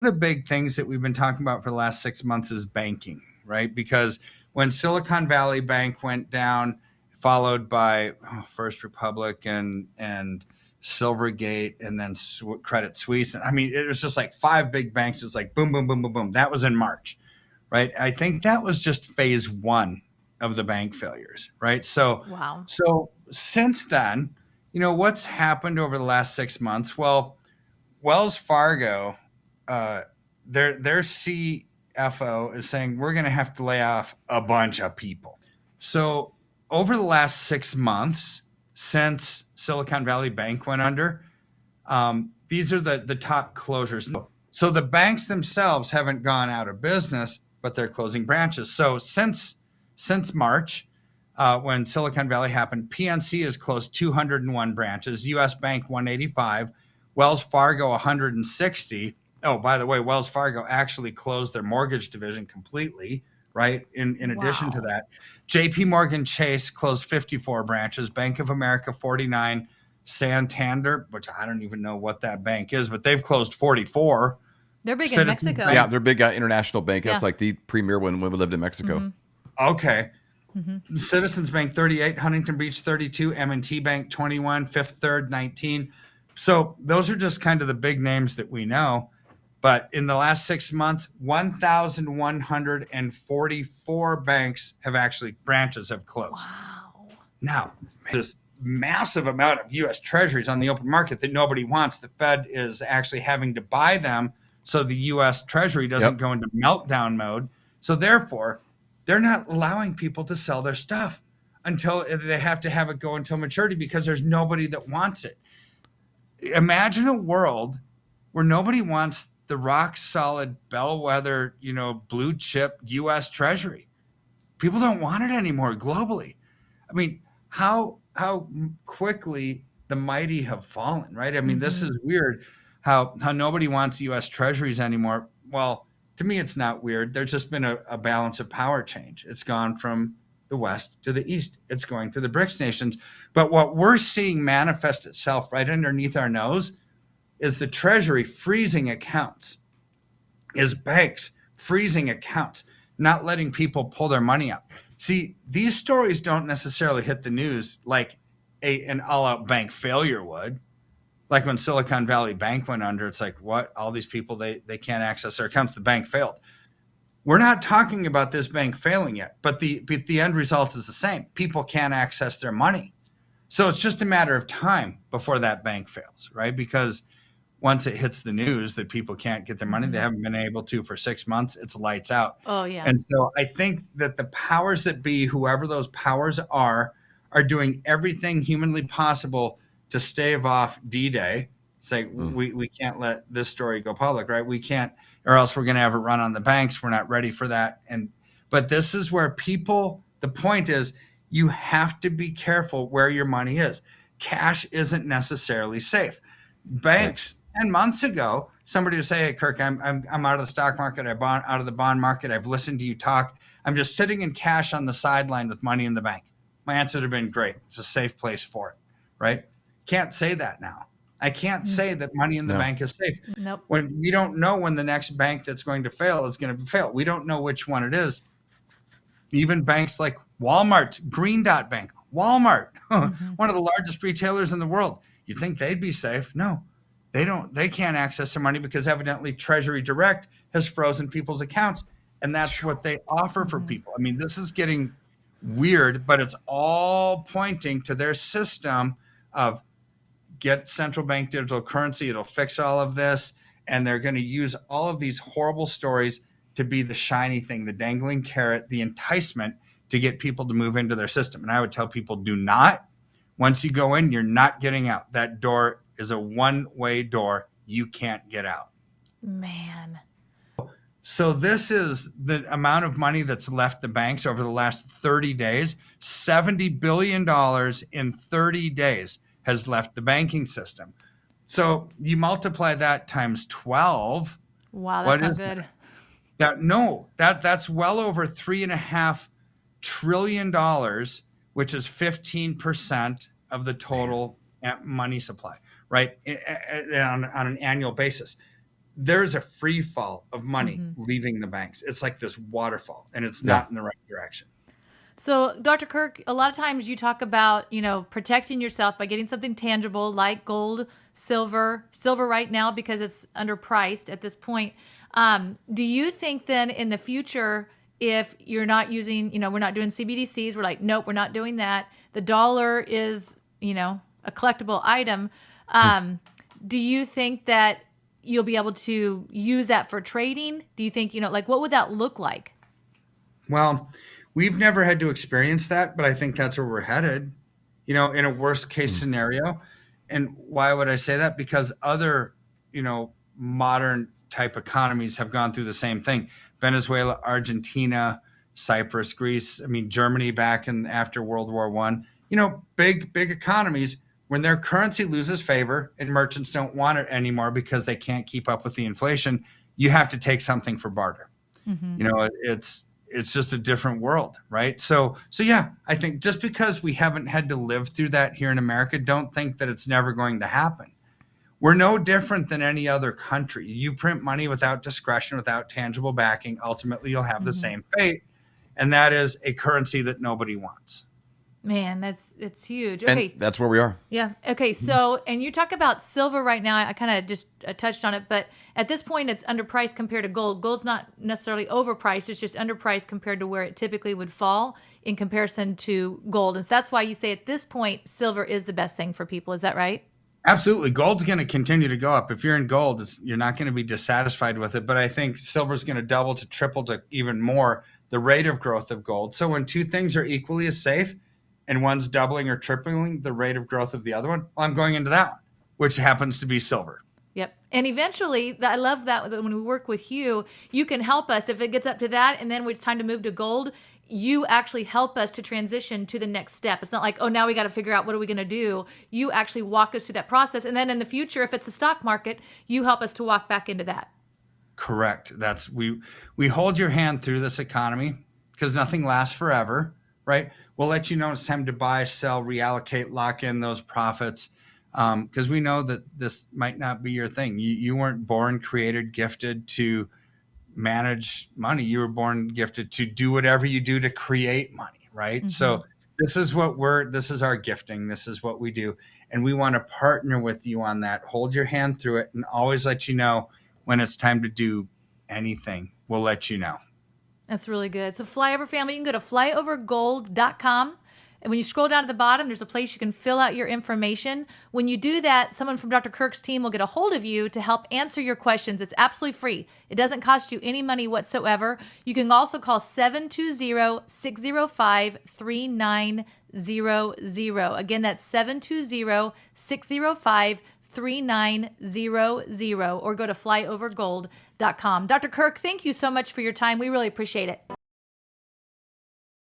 the big things that we've been talking about for the last 6 months is banking, right? Because when Silicon Valley Bank went down, followed by First Republic and Silvergate, and then Credit Suisse. I mean, it was just like 5 big banks. It was like boom, boom, boom, boom, boom. That was in March, right? I think that was just phase 1 of the bank failures, right? Wow. So since then, what's happened over the last 6 months? Well, Wells Fargo, their CFO is saying we're going to have to lay off a bunch of people. So over the last 6 months, since Silicon Valley Bank went under, these are the top closures. So the banks themselves haven't gone out of business, but they're closing branches. So since March, when Silicon Valley happened, PNC has closed 201 branches, US Bank 185, Wells Fargo 160. Oh, by the way, Wells Fargo actually closed their mortgage division completely, right? In addition to that, JP Morgan Chase closed 54 branches, Bank of America 49, Santander, which I don't even know what that bank is, but they've closed 44. They're big in Mexico. Yeah, they're big international bank. That's like the premier when we lived in Mexico. Mm-hmm. Okay. Mm-hmm. Citizens Bank 38, Huntington Beach 32, M&T Bank 21, Fifth Third 19. So those are just kind of the big names that we know. But in the last 6 months, 1,144 branches have closed. Wow. Now, this massive amount of U.S. Treasuries on the open market that nobody wants, the Fed is actually having to buy them so the U.S. Treasury doesn't go into meltdown mode. So therefore, they're not allowing people to sell their stuff until they have to have it go until maturity because there's nobody that wants it. Imagine a world where nobody wants the rock solid bellwether, blue chip U.S. Treasury. People don't want it anymore globally. I mean, how quickly the mighty have fallen, right? I mean, this is weird how nobody wants U.S. Treasuries anymore. Well, to me, it's not weird. There's just been a balance of power change. It's gone from the West to the East. It's going to the BRICS nations. But what we're seeing manifest itself right underneath our nose is the Treasury freezing accounts, is banks freezing accounts, not letting people pull their money out. See, these stories don't necessarily hit the news like an all-out bank failure would. Like when Silicon Valley Bank went under, it's like, what? All these people, they can't access their accounts. The bank failed. We're not talking about this bank failing yet, but the end result is the same. People can't access their money. So it's just a matter of time before that bank fails, right? Because once it hits the news that people can't get their money, they haven't been able to for 6 months, it's lights out. Oh, yeah. And so I think that the powers that be, whoever those powers are doing everything humanly possible to stave off D-Day. Say, we can't let this story go public, right? We can't, or else we're going to have a run on the banks. We're not ready for that. But this is where the point is, you have to be careful where your money is. Cash isn't necessarily safe. Banks, 10 months ago, somebody would say, hey, Kirk, I'm out of the stock market. I'm out of the bond market. I've listened to you talk. I'm just sitting in cash on the sideline with money in the bank. My answer would have been great. It's a safe place for it, right? Can't say that now. I can't say that money in the bank is safe. Nope. When we don't know when the next bank that's going to fail is going to fail. We don't know which one it is. Even banks like Walmart, Green Dot Bank, Walmart, one of the largest retailers in the world. You think they'd be safe? No, they don't. They can't access their money because evidently Treasury Direct has frozen people's accounts. And that's what they offer for people. I mean, this is getting weird, but it's all pointing to their system of get central bank digital currency. It'll fix all of this. And they're going to use all of these horrible stories to be the shiny thing, the dangling carrot, the enticement to get people to move into their system. And I would tell people, do not. Once you go in, you're not getting out. That door is a one-way door. You can't get out. Man. So this is the amount of money that's left the banks over the last 30 days. $70 billion in 30 days has left the banking system. So you multiply that times 12. Wow, that's not good. That's well over $3.5 trillion, which is 15% of the total money supply, right? On an annual basis. there's a free fall of money Mm-hmm. leaving the banks. It's like this waterfall, and it's not in the right direction. So, Dr. Kirk, a lot of times you talk about, protecting yourself by getting something tangible like gold, silver right now because it's underpriced at this point. Do you think then in the future, if you're not using, we're not doing CBDCs, we're like, nope, we're not doing that. The dollar is, a collectible item. Do you think that you'll be able to use that for trading? Do you think, what would that look like? Well, we've never had to experience that, but I think that's where we're headed, in a worst case scenario. And why would I say that? Because other, modern type economies have gone through the same thing. Venezuela, Argentina, Cyprus, Greece, Germany back in after World War I, big economies. When their currency loses favor and merchants don't want it anymore because they can't keep up with the inflation, you have to take something for barter. Mm-hmm. It's just a different world, right? So yeah, I think just because we haven't had to live through that here in America, don't think that it's never going to happen. We're no different than any other country. You print money without discretion, without tangible backing, ultimately you'll have the same fate, and that is a currency that nobody wants. Man, it's huge. Okay. And that's where we are. Yeah. Okay. So, and you talk about silver right now. I kind of just touched on it, but at this point, it's underpriced compared to gold. Gold's not necessarily overpriced. It's just underpriced compared to where it typically would fall in comparison to gold. And so that's why you say at this point, silver is the best thing for people. Is that right? Absolutely. Gold's going to continue to go up. If you're in gold, you're not going to be dissatisfied with it. But I think silver's going to double to triple to even more the rate of growth of gold. So when two things are equally as safe, and one's doubling or tripling the rate of growth of the other one, well, I'm going into that one, which happens to be silver. Yep. And eventually, I love that when we work with you, you can help us. If it gets up to that and then it's time to move to gold, you actually help us to transition to the next step. It's not like, oh, now we got to figure out what are we going to do. You actually walk us through that process. And then in the future, if it's a stock market, you help us to walk back into that. Correct. We hold your hand through this economy because nothing lasts forever, right? We'll let you know it's time to buy, sell, reallocate, lock in those profits because we know that this might not be your thing. You weren't born, created, gifted to manage money. You were born gifted to do whatever you do to create money, right? Mm-hmm. So this is our gifting. This is what we do. And we want to partner with you on that. Hold your hand through it and always let you know when it's time to do anything. We'll let you know. That's really good. So Flyover family, you can go to flyovergold.com. And when you scroll down to the bottom, there's a place you can fill out your information. When you do that, someone from Dr. Kirk's team will get a hold of you to help answer your questions. It's absolutely free. It doesn't cost you any money whatsoever. You can also call 720-605-3900. Again, that's 720-605-3900 or go to flyovergold.com. Dr. Kirk, thank you so much for your time. We really appreciate it.